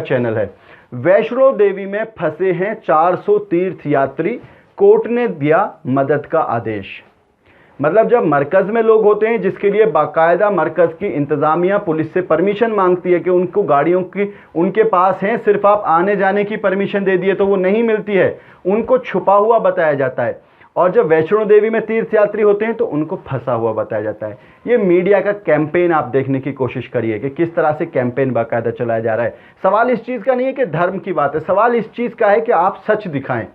Channel है। वैष्णो देवी में फंसे हैं 400 तीर्थयात्री, कोर्ट ने दिया मदद का आदेश। मतलब जब मरकज में लोग होते हैं जिसके लिए बाकायदा मरकज की इंतजामिया पुलिस से परमिशन मांगती है कि उनको गाड़ियों की उनके पास हैं, सिर्फ आप आने जाने की परमिशन दे दिए तो वो नहीं मिलती है, उनको छुपा हुआ बताया जाता है। और जब वैष्णो देवी में तीर्थयात्री होते हैं तो उनको फंसा हुआ बताया जाता है। ये मीडिया का कैंपेन आप देखने की कोशिश करिए कि किस तरह से कैंपेन बाकायदा चलाया जा रहा है। सवाल इस चीज़ का नहीं है कि धर्म की बात है, सवाल इस चीज़ का है कि आप सच दिखाएं।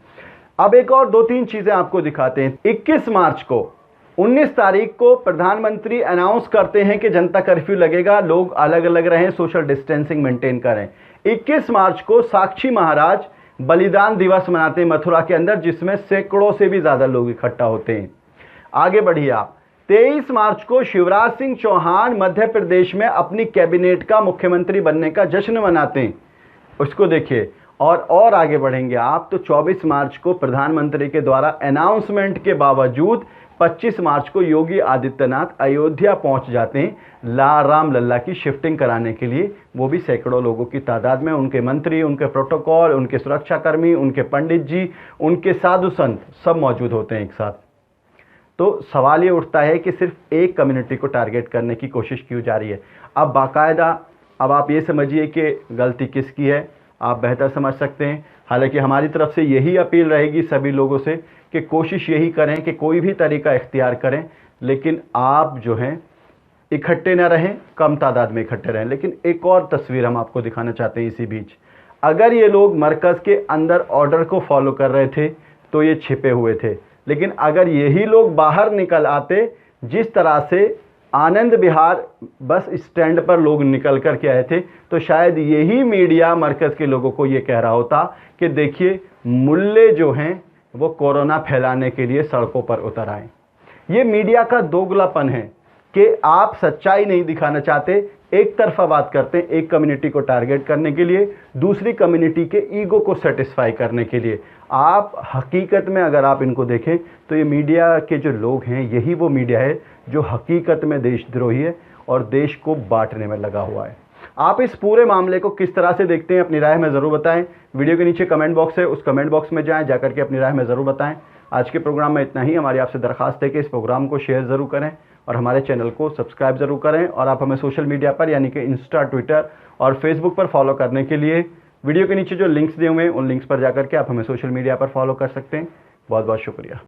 अब एक और 2-3 चीज़ें आपको दिखाते हैं। 21 मार्च को 19 तारीख को प्रधानमंत्री अनाउंस करते हैं कि जनता कर्फ्यू लगेगा, लोग अलग अलग रहें, सोशल डिस्टेंसिंग मेंटेन करें। 21 मार्च को साक्षी महाराज बलिदान दिवस मनाते हैं मथुरा के अंदर, जिसमें सैकड़ों से भी ज़्यादा लोग इकट्ठा होते हैं। आगे बढ़िए आप। 23 मार्च को शिवराज सिंह चौहान मध्य प्रदेश में अपनी कैबिनेट का मुख्यमंत्री बनने का जश्न मनाते हैं, उसको देखिए। और आगे बढ़ेंगे आप तो 24 मार्च को प्रधानमंत्री के द्वारा अनाउंसमेंट के बावजूद 25 मार्च को योगी आदित्यनाथ अयोध्या पहुंच जाते हैं राम लल्ला की शिफ्टिंग कराने के लिए, वो भी सैकड़ों लोगों की तादाद में। उनके मंत्री, उनके प्रोटोकॉल, उनके सुरक्षाकर्मी, उनके पंडित जी, उनके साधु संत सब मौजूद होते हैं एक साथ। तो सवाल ये उठता है कि सिर्फ एक कम्युनिटी को टारगेट करने की कोशिश क्यों जा रही है। अब बाकायदा अब आप ये समझिए कि गलती किसकी है, आप बेहतर समझ सकते हैं। हालांकि हमारी तरफ से यही अपील रहेगी सभी लोगों से कि कोशिश यही करें कि कोई भी तरीका इख्तियार करें, लेकिन आप जो हैं इकट्ठे ना रहें, कम तादाद में इकट्ठे रहें। लेकिन एक और तस्वीर हम आपको दिखाना चाहते हैं इसी बीच। अगर ये लोग मरकज़ के अंदर ऑर्डर को फॉलो कर रहे थे तो ये छिपे हुए थे, लेकिन अगर यही लोग बाहर निकल आते, जिस तरह से आनंद विहार बस स्टैंड पर लोग निकल कर के आए थे, तो शायद यही मीडिया मरकज़ के लोगों को ये कह रहा होता कि देखिए मुल्ले जो हैं वो कोरोना फैलाने के लिए सड़कों पर उतर आए। ये मीडिया का दोगलापन है कि आप सच्चाई नहीं दिखाना चाहते, एक तरफा बात करते हैं एक कम्युनिटी को टारगेट करने के लिए, दूसरी कम्युनिटी के ईगो को सेटिस्फाई करने के लिए। आप हकीकत में अगर आप इनको देखें तो ये मीडिया के जो लोग हैं यही वो मीडिया है जो हकीकत में देशद्रोही है और देश को बांटने में लगा हुआ है। आप इस पूरे मामले को किस तरह से देखते हैं, अपनी राय में ज़रूर बताएं। वीडियो के नीचे कमेंट बॉक्स है, उस कमेंट बॉक्स में जाएं, जाकर के अपनी राय में ज़रूर बताएं। आज के प्रोग्राम में इतना ही। हमारी आपसे दरख्वास्त है कि इस प्रोग्राम को शेयर ज़रूर करें और हमारे चैनल को सब्सक्राइब ज़रूर करें। और आप हमें सोशल मीडिया पर यानी कि इंस्टा, ट्विटर और फेसबुक पर फॉलो करने के लिए वीडियो के नीचे जो लिंक्स दिए हुए हैं उन लिंक्स पर जाकर के आप हमें सोशल मीडिया पर फॉलो कर सकते हैं। बहुत बहुत शुक्रिया।